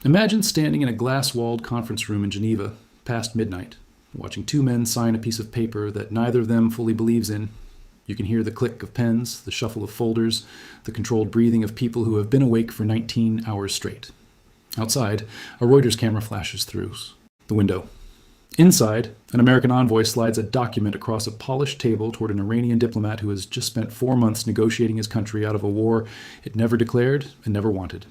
Imagine standing in a glass-walled conference room in Geneva past midnight, watching two men sign a piece of paper that neither of them fully believes in. You can hear the click of pens, the shuffle of folders, the controlled breathing of people who have been awake for 19 hours straight. Outside, a Reuters camera flashes through the window. Inside, an American envoy slides a document across a polished table toward an Iranian diplomat who has just spent 4 months negotiating his country out of a war it never declared and never wanted.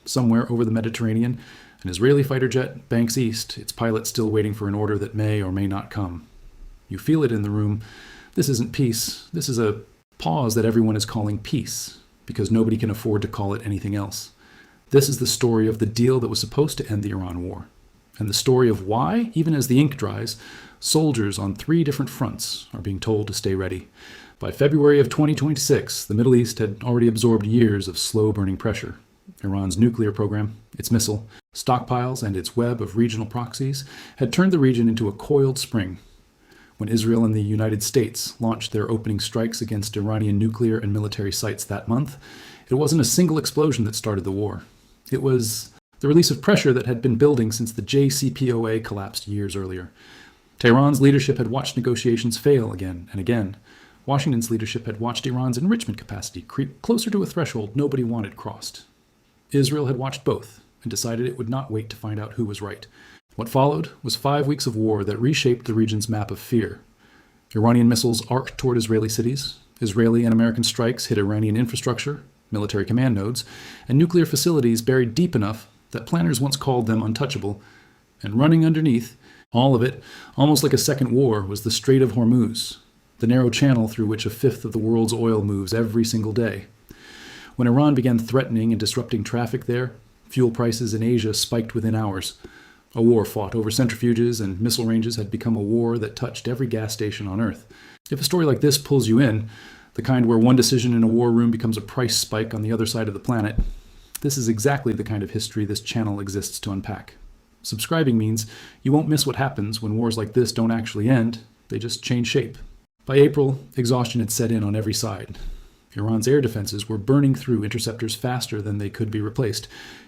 Somewhere over the Mediterranean, an Israeli fighter jet banks east, its pilot still waiting for an order that may or may not come. You feel it in the room. This isn't peace. This is a pause that everyone is calling peace, because nobody can afford to call it anything else. This is the story of the deal that was supposed to end the Iran war, and the story of why, even as the ink dries, soldiers on 3 different fronts are being told to stay ready. By February of 2026, the Middle East had already absorbed years of slow-burning pressure. Iran's nuclear program, its missile, stockpiles, and its web of regional proxies had turned the region into a coiled spring. When Israel and the United States launched their opening strikes against Iranian nuclear and military sites that month, it wasn't a single explosion that started the war. It was the release of pressure that had been building since the JCPOA collapsed years earlier. Tehran's leadership had watched negotiations fail again and again. Washington's leadership had watched Iran's enrichment capacity creep closer to a threshold nobody wanted crossed. Israel had watched both and decided it would not wait to find out who was right. What followed was 5 weeks of war that reshaped the region's map of fear. Iranian missiles arced toward Israeli cities. Israeli and American strikes hit Iranian infrastructure, military command nodes, and nuclear facilities buried deep enough that planners once called them untouchable. And running underneath, all of it, almost like a second war, was the Strait of Hormuz, the narrow channel through which 1/5 of the world's oil moves every single day. When Iran began threatening and disrupting traffic there, fuel prices in Asia spiked within hours. A war fought over centrifuges and missile ranges had become a war that touched every gas station on Earth. If a story like this pulls you in, the kind where one decision in a war room becomes a price spike on the other side of the planet, this is exactly the kind of history this channel exists to unpack. Subscribing means you won't miss what happens when wars like this don't actually end, they just change shape. By April, exhaustion had set in on every side. Iran's air defenses were burning through interceptors faster than they could be replaced.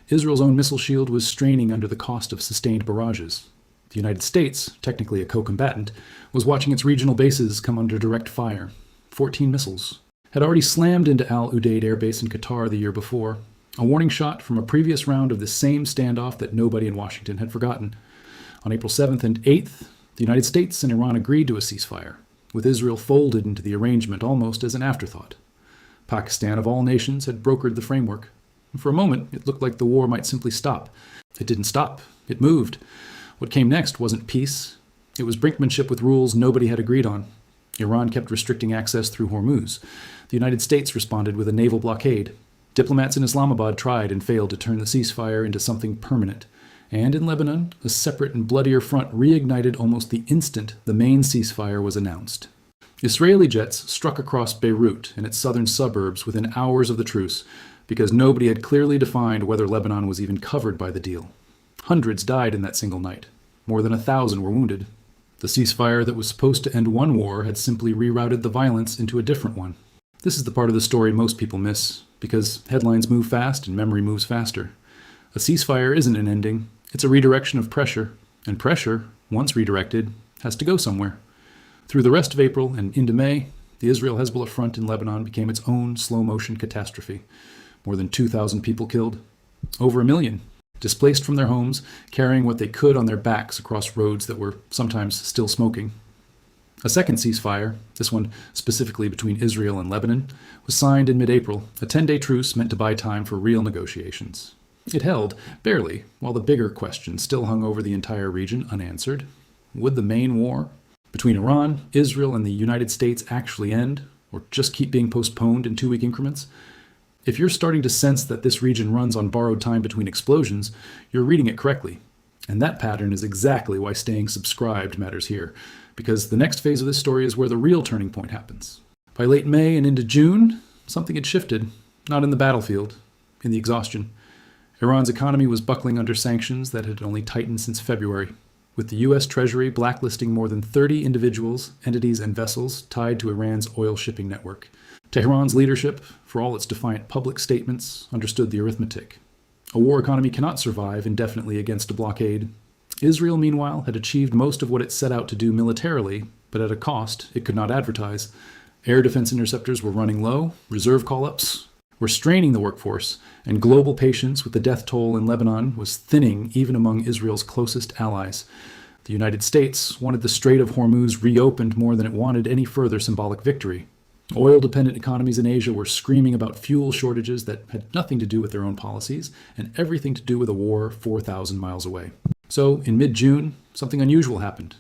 Israel's own missile shield was straining under the cost of sustained barrages. The United States, technically a co-combatant, was watching its regional bases come under direct fire. 14 missiles had already slammed into Al Udeid Air Base in Qatar the year before, a warning shot from a previous round of the same standoff that nobody in Washington had forgotten. On April 7th and 8th, the United States and Iran agreed to a ceasefire, with Israel folded into the arrangement almost as an afterthought. Pakistan, of all nations, had brokered the framework. For a moment, it looked like the war might simply stop. It didn't stop. It moved. What came next wasn't peace. It was brinkmanship with rules nobody had agreed on. Iran kept restricting access through Hormuz. The United States responded with a naval blockade. Diplomats in Islamabad tried and failed to turn the ceasefire into something permanent. And in Lebanon, a separate and bloodier front reignited almost the instant the main ceasefire was announced. Israeli jets struck across Beirut and its southern suburbs within hours of the truce, because nobody had clearly defined whether Lebanon was even covered by the deal. Hundreds died in that single night. More than 1,000 were wounded. The ceasefire that was supposed to end one war had simply rerouted the violence into a different one. This is the part of the story most people miss, because headlines move fast and memory moves faster. A ceasefire isn't an ending. It's a redirection of pressure, and pressure, once redirected, has to go somewhere. Through the rest of April and into May, the Israel-Hezbollah front in Lebanon became its own slow-motion catastrophe. More than 2,000 people killed. Over 1 million displaced from their homes, carrying what they could on their backs across roads that were sometimes still smoking. A second ceasefire, this one specifically between Israel and Lebanon, was signed in mid-April, a 10-day truce meant to buy time for real negotiations. It held, barely, while the bigger question still hung over the entire region unanswered. Would the main war between Iran, Israel, and the United States actually end, or just keep being postponed in 2-week increments? If you're starting to sense that this region runs on borrowed time between explosions, you're reading it correctly. And that pattern is exactly why staying subscribed matters here, because the next phase of this story is where the real turning point happens. By late May and into June, something had shifted, not in the battlefield, in the exhaustion. Iran's economy was buckling under sanctions that had only tightened since February, with the U.S. Treasury blacklisting more than 30 individuals, entities, and vessels tied to Iran's oil shipping network. Tehran's leadership, for all its defiant public statements, understood the arithmetic. A war economy cannot survive indefinitely against a blockade. Israel, meanwhile, had achieved most of what it set out to do militarily, but at a cost it could not advertise. Air defense interceptors were running low, reserve call-ups were straining the workforce, and global patience with the death toll in Lebanon was thinning even among Israel's closest allies. The United States wanted the Strait of Hormuz reopened more than it wanted any further symbolic victory. Oil-dependent economies in Asia were screaming about fuel shortages that had nothing to do with their own policies and everything to do with a war 4,000 miles away. So, in mid-June, something unusual happened.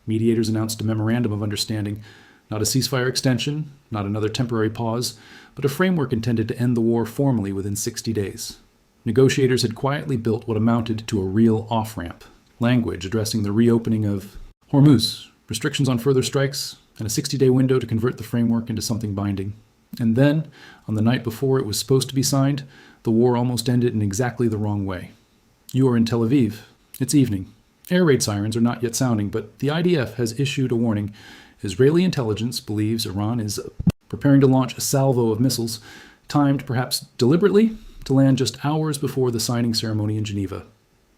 Mediators announced a memorandum of understanding, not a ceasefire extension, not another temporary pause, but a framework intended to end the war formally within 60 days. Negotiators had quietly built what amounted to a real off-ramp, language addressing the reopening of Hormuz, restrictions on further strikes, and a 60-day window to convert the framework into something binding. And then, on the night before it was supposed to be signed, the war almost ended in exactly the wrong way. You are in Tel Aviv. It's evening. Air raid sirens are not yet sounding, but the IDF has issued a warning. Israeli intelligence believes Iran is preparing to launch a salvo of missiles, timed perhaps deliberately to land just hours before the signing ceremony in Geneva.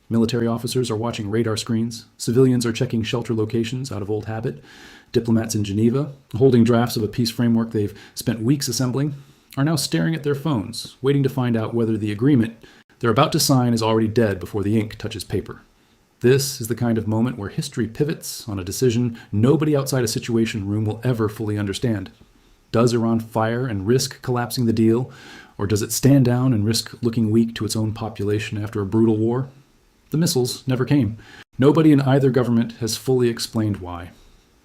Military officers are watching radar screens. Civilians are checking shelter locations out of old habit. Diplomats in Geneva, holding drafts of a peace framework they've spent weeks assembling, are now staring at their phones, waiting to find out whether the agreement they're about to sign is already dead before the ink touches paper. This is the kind of moment where history pivots on a decision nobody outside a situation room will ever fully understand. Does Iran fire and risk collapsing the deal, or does it stand down and risk looking weak to its own population after a brutal war? The missiles never came. Nobody in either government has fully explained why.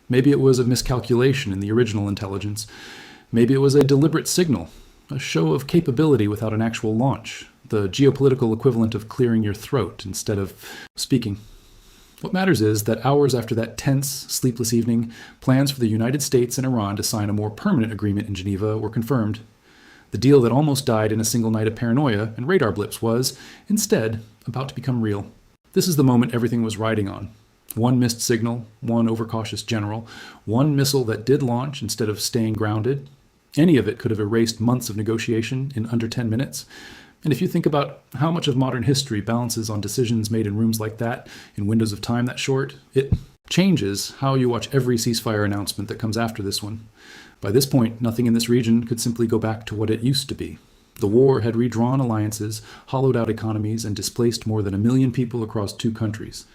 Maybe it was a miscalculation in the original intelligence. Maybe it was a deliberate signal, a show of capability without an actual launch, the geopolitical equivalent of clearing your throat instead of speaking. What matters is that hours after that tense, sleepless evening, plans for the United States and Iran to sign a more permanent agreement in Geneva were confirmed. The deal that almost died in a single night of paranoia and radar blips was, instead, about to become real. This is the moment everything was riding on. One missed signal, one overcautious general, one missile that did launch instead of staying grounded. Any of it could have erased months of negotiation in under 10 minutes. And if you think about how much of modern history balances on decisions made in rooms like that, in windows of time that short, it changes how you watch every ceasefire announcement that comes after this one. By this point, nothing in this region could simply go back to what it used to be. The war had redrawn alliances, hollowed out economies, and displaced more than 1 million people across 2 countries.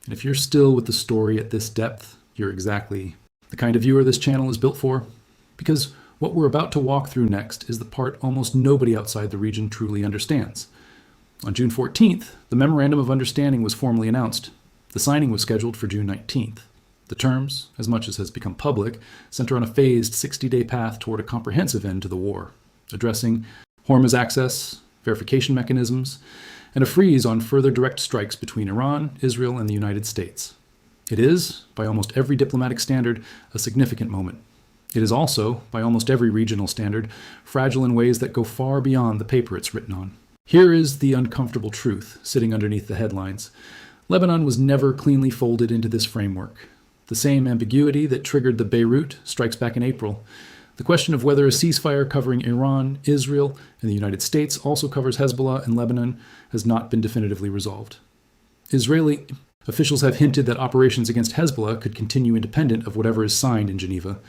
And if you're still with the story at this depth, you're exactly the kind of viewer this channel is built for. Because what we're about to walk through next is the part almost nobody outside the region truly understands. On June 14th, the Memorandum of Understanding was formally announced. The signing was scheduled for June 19th. The terms, as much as has become public, center on a phased 60-day path toward a comprehensive end to the war, addressing Hormuz access, verification mechanisms, and a freeze on further direct strikes between Iran, Israel, and the United States. It is, by almost every diplomatic standard, a significant moment. It is also, by almost every regional standard, fragile in ways that go far beyond the paper it's written on. Here is the uncomfortable truth sitting underneath the headlines. Lebanon was never cleanly folded into this framework. The same ambiguity that triggered the Beirut strikes back in April. The question of whether a ceasefire covering Iran, Israel, and the United States also covers Hezbollah and Lebanon has not been definitively resolved. Israeli officials have hinted that operations against Hezbollah could continue independent of whatever is signed in Geneva.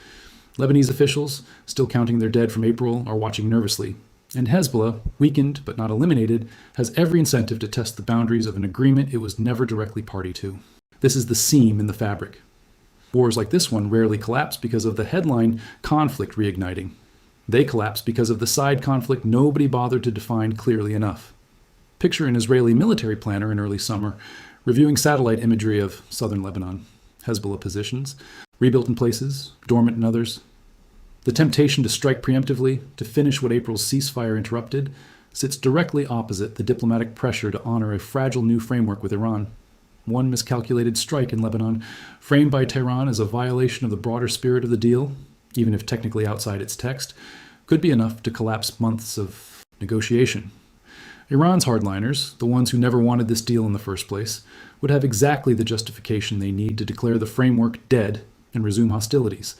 Lebanese officials, still counting their dead from April, are watching nervously. And Hezbollah, weakened but not eliminated, has every incentive to test the boundaries of an agreement it was never directly party to. This is the seam in the fabric. Wars like this one rarely collapse because of the headline conflict reigniting. They collapse because of the side conflict nobody bothered to define clearly enough. Picture an Israeli military planner in early summer reviewing satellite imagery of southern Lebanon, Hezbollah positions, rebuilt in places, dormant in others. The temptation to strike preemptively, to finish what April's ceasefire interrupted, sits directly opposite the diplomatic pressure to honor a fragile new framework with Iran. One miscalculated strike in Lebanon, framed by Tehran as a violation of the broader spirit of the deal, even if technically outside its text, could be enough to collapse months of negotiation. Iran's hardliners, the ones who never wanted this deal in the first place, would have exactly the justification they need to declare the framework dead and resume hostilities.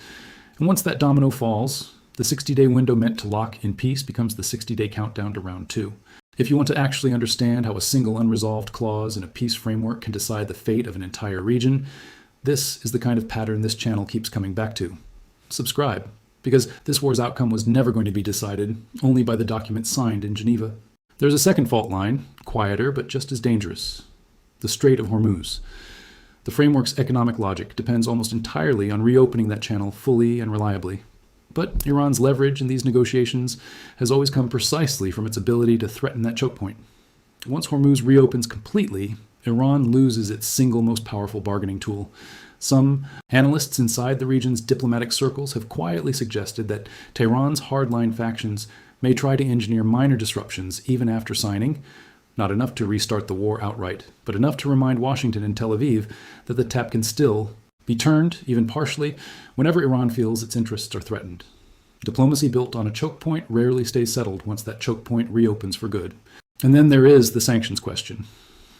And once that domino falls, the 60-day window meant to lock in peace becomes the 60-day countdown to round 2. If you want to actually understand how a single unresolved clause in a peace framework can decide the fate of an entire region, this is the kind of pattern this channel keeps coming back to. Subscribe, because this war's outcome was never going to be decided only by the documents signed in Geneva. There's a second fault line, quieter but just as dangerous: the Strait of Hormuz. The framework's economic logic depends almost entirely on reopening that channel fully and reliably. But Iran's leverage in these negotiations has always come precisely from its ability to threaten that choke point. Once Hormuz reopens completely, Iran loses its single most powerful bargaining tool. Some analysts inside the region's diplomatic circles have quietly suggested that Tehran's hardline factions may try to engineer minor disruptions even after signing, not enough to restart the war outright, but enough to remind Washington and Tel Aviv that the tap can still be turned, even partially, whenever Iran feels its interests are threatened. Diplomacy built on a choke point rarely stays settled once that choke point reopens for good. And then there is the sanctions question.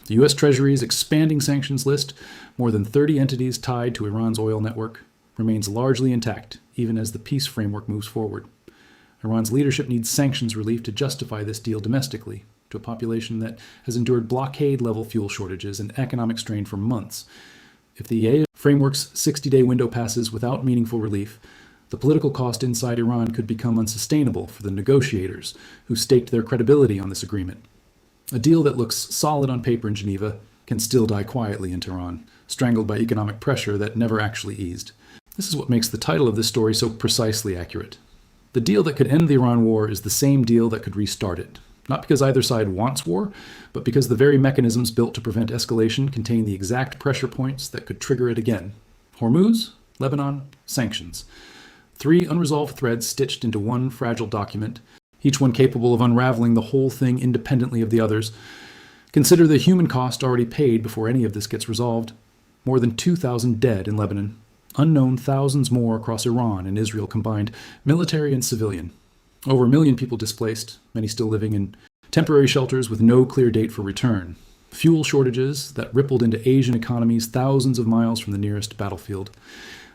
The U.S. Treasury's expanding sanctions list, more than 30 entities tied to Iran's oil network, remains largely intact, even as the peace framework moves forward. Iran's leadership needs sanctions relief to justify this deal domestically, to a population that has endured blockade-level fuel shortages and economic strain for months. If the EA framework's 60-day window passes without meaningful relief, the political cost inside Iran could become unsustainable for the negotiators who staked their credibility on this agreement. A deal that looks solid on paper in Geneva can still die quietly in Tehran, strangled by economic pressure that never actually eased. This is what makes the title of this story so precisely accurate. The deal that could end the Iran war is the same deal that could restart it. Not because either side wants war, but because the very mechanisms built to prevent escalation contain the exact pressure points that could trigger it again. Hormuz, Lebanon, sanctions. 3 unresolved threads stitched into one fragile document, each one capable of unraveling the whole thing independently of the others. Consider the human cost already paid before any of this gets resolved. More than 2,000 dead in Lebanon. Unknown thousands more across Iran and Israel combined, military and civilian. Over 1 million people displaced, many still living in temporary shelters with no clear date for return. Fuel shortages that rippled into Asian economies thousands of miles from the nearest battlefield.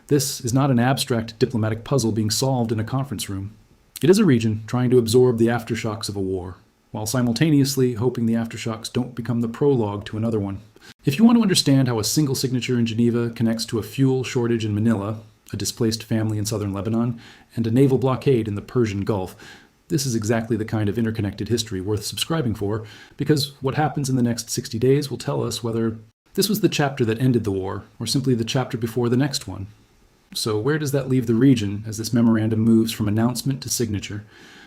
This is not an abstract diplomatic puzzle being solved in a conference room. It is a region trying to absorb the aftershocks of a war, while simultaneously hoping the aftershocks don't become the prologue to another one. If you want to understand how a single signature in Geneva connects to a fuel shortage in Manila, a displaced family in southern Lebanon, and a naval blockade in the Persian Gulf, this is exactly the kind of interconnected history worth subscribing for, because what happens in the next 60 days will tell us whether this was the chapter that ended the war, or simply the chapter before the next one. So where does that leave the region as this memorandum moves from announcement to signature?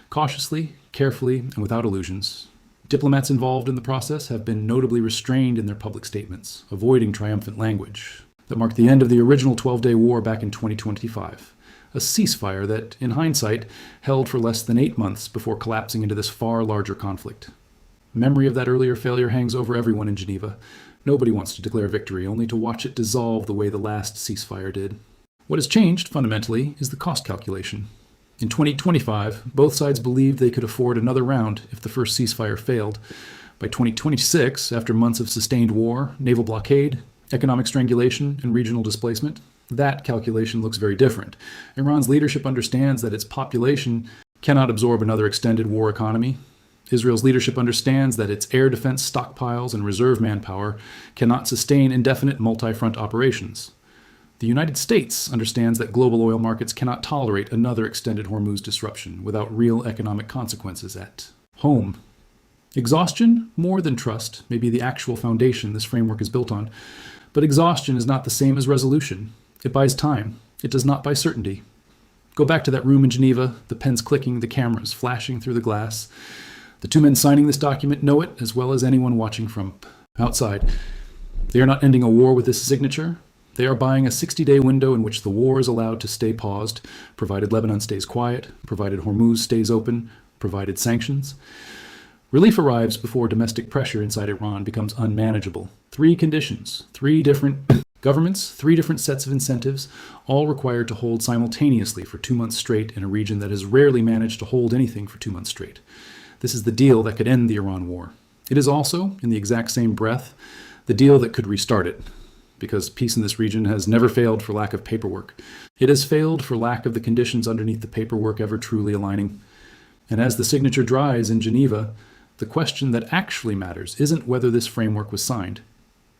Cautiously, carefully, and without illusions. Diplomats involved in the process have been notably restrained in their public statements, avoiding triumphant language that marked the end of the original 12-day war back in 2025. A ceasefire that, in hindsight, held for less than 8 months before collapsing into this far larger conflict. Memory of that earlier failure hangs over everyone in Geneva. Nobody wants to declare victory, only to watch it dissolve the way the last ceasefire did. What has changed, fundamentally, is the cost calculation. In 2025, both sides believed they could afford another round if the first ceasefire failed. By 2026, after months of sustained war, naval blockade, economic strangulation, and regional displacement, that calculation looks very different. Iran's leadership understands that its population cannot absorb another extended war economy. Israel's leadership understands that its air defense stockpiles and reserve manpower cannot sustain indefinite multi-front operations. The United States understands that global oil markets cannot tolerate another extended Hormuz disruption without real economic consequences at home. Exhaustion, more than trust, may be the actual foundation this framework is built on, but exhaustion is not the same as resolution. It buys time. It does not buy certainty. Go back to that room in Geneva, the pens clicking, the cameras flashing through the glass. The 2 men signing this document know it as well as anyone watching from outside. They are not ending a war with this signature. They are buying a 60-day window in which the war is allowed to stay paused, provided Lebanon stays quiet, provided Hormuz stays open, provided sanctions. Relief arrives before domestic pressure inside Iran becomes unmanageable. 3 conditions, 3 different governments, 3 different sets of incentives, all required to hold simultaneously for 2 months straight in a region that has rarely managed to hold anything for 2 months straight. This is the deal that could end the Iran war. It is also, in the exact same breath, the deal that could restart it. Because peace in this region has never failed for lack of paperwork. It has failed for lack of the conditions underneath the paperwork ever truly aligning. And as the signature dries in Geneva, The question that actually matters isn't whether this framework was signed.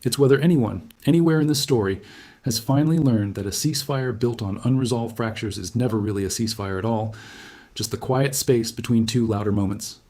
It's whether anyone, anywhere in this story, has finally learned that a ceasefire built on unresolved fractures is never really a ceasefire at all, just the quiet space between two louder moments.